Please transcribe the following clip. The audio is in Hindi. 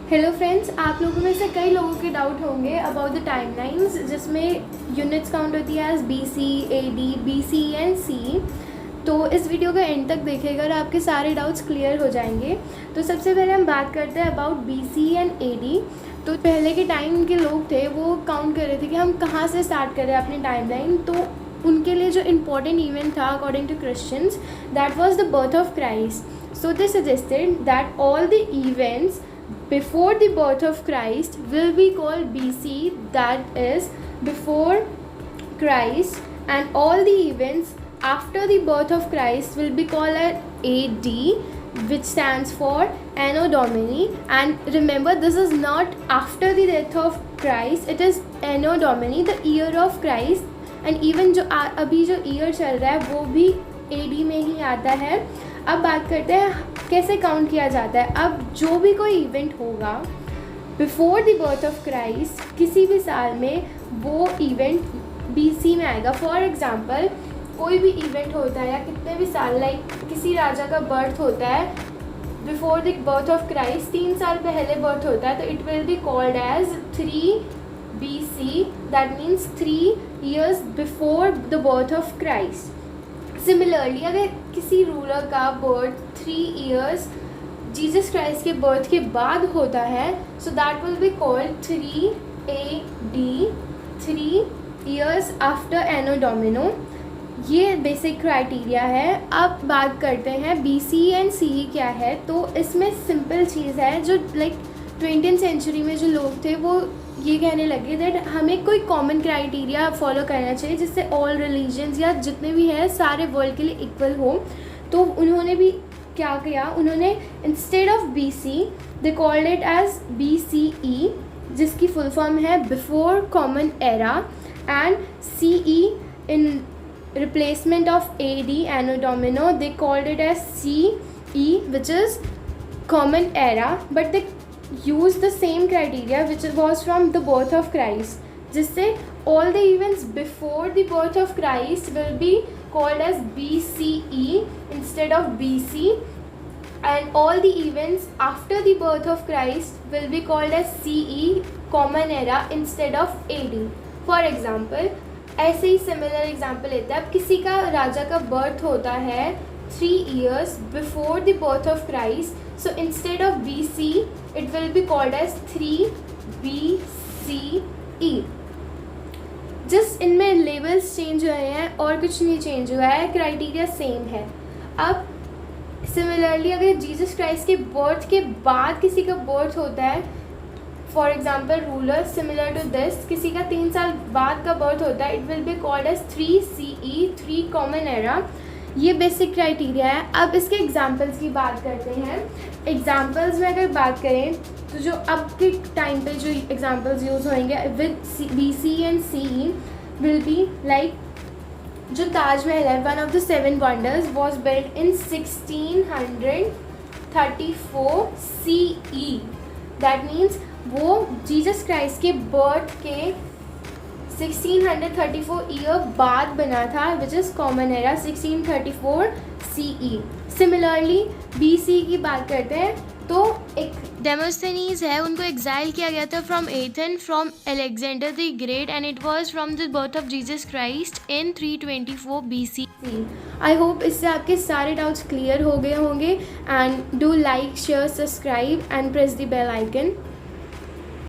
हेलो फ्रेंड्स, आप लोगों में से कई लोगों के डाउट होंगे अबाउट द टाइमलाइंस, जिसमें यूनिट्स काउंट होती है as BC, AD, BC and CE। तो इस वीडियो का एंड तक देखिएगा और आपके सारे डाउट्स क्लियर हो जाएंगे। तो सबसे पहले हम बात करते हैं अबाउट BC एंड AD। तो पहले के टाइम के लोग थे वो काउंट कर रहे थे कि हम कहाँ से स्टार्ट कर रहे हैं अपनी टाइमलाइन। तो उनके लिए जो इम्पोर्टेंट इवेंट था according to Christians, that was the birth of Christ. So they suggested that all the events before the birth of Christ will be called BC, that is before Christ, and all the events after the birth of Christ will be called as AD, which stands for Anno Domini. And remember, this is not after the death of Christ, it is Anno Domini, the year of Christ. and even जो अभी जो ईयर चल रहा है वो भी AD में ही आता है। अब बात करते हैं कैसे काउंट किया जाता है। अब जो भी कोई इवेंट होगा before the birth of Christ किसी भी साल में, वो इवेंट BC में आएगा। फॉर एग्जांपल, कोई भी इवेंट होता है या कितने भी साल, लाइक किसी राजा का बर्थ होता है before the birth of Christ, 3 साल पहले बर्थ होता है, तो it will be called as 3 BC, that means 3 years before the birth of Christ. Similarly, अगर किसी रूलर का बर्थ 3 years जीसस क्राइस्ट के बर्थ के बाद होता है, so that will be called 3 AD, 3 years after anno domini. ये बेसिक क्राइटेरिया है। अब बात करते हैं BC एंड CE क्या है। तो इसमें सिंपल चीज़ है, जो लाइक 20th सेंचुरी में जो लोग थे वो ये कहने लगे दैट हमें कोई कॉमन क्राइटेरिया फॉलो करना चाहिए जिससे ऑल रिलीजन्स या जितने भी हैं सारे वर्ल्ड के लिए इक्वल हो। तो उन्होंने भी क्या किया, उन्होंने instead of BC they called it as BCE, जिसकी फुल फॉर्म है before common era, and CE in replacement of AD anno domini they called it as CE, which is common era, but they use the same criteria which was from the birth of Christ, जिससे all the events before the birth of Christ will be called as BCE instead of BC, and all the events after the birth of Christ will be called as CE, common era, instead of AD. For example, ऐसे ही सिमिलर एग्जाम्पल लेते हैं। अब किसी का राजा का बर्थ होता है 3 years before the birth of Christ, so instead of BC it will be called as 3 BCE। जिस इनमें लेवल्स चेंज हुए हैं और कुछ नहीं चेंज हुआ है, क्राइटेरिया सेम है। अब सिमिलरली, अगर जीसस क्राइस्ट के बर्थ के बाद किसी का बर्थ होता है, for example ruler, similar to this, किसी का 3 साल बाद का बर्थ होता है, it will be called as 3 CE, 3 common era. ये बेसिक क्राइटेरिया है। अब इसके एग्जांपल्स की बात करते हैं। एग्जांपल्स में अगर बात करें तो जो अब के टाइम पे जो एग्जांपल्स यूज़ होंगे with BC and CE will be like, जो ताजमहल है, one of the 7 wonders, was built in 1634 CE। That means वो जीसस क्राइस्ट के बर्थ के 1634 ईयर बाद बना था, which is common era 1634 CE। Similarly BC की बात करते हैं तो एक डेमोस्थेनीज है, उनको एग्जाइल किया गया था from Athens from Alexander the great, and it was from the birth of Jesus Christ in 324 BC। I hope इससे आपके सारे डाउट्स क्लियर हो गए होंगे, and do like, share, subscribe and press the bell icon.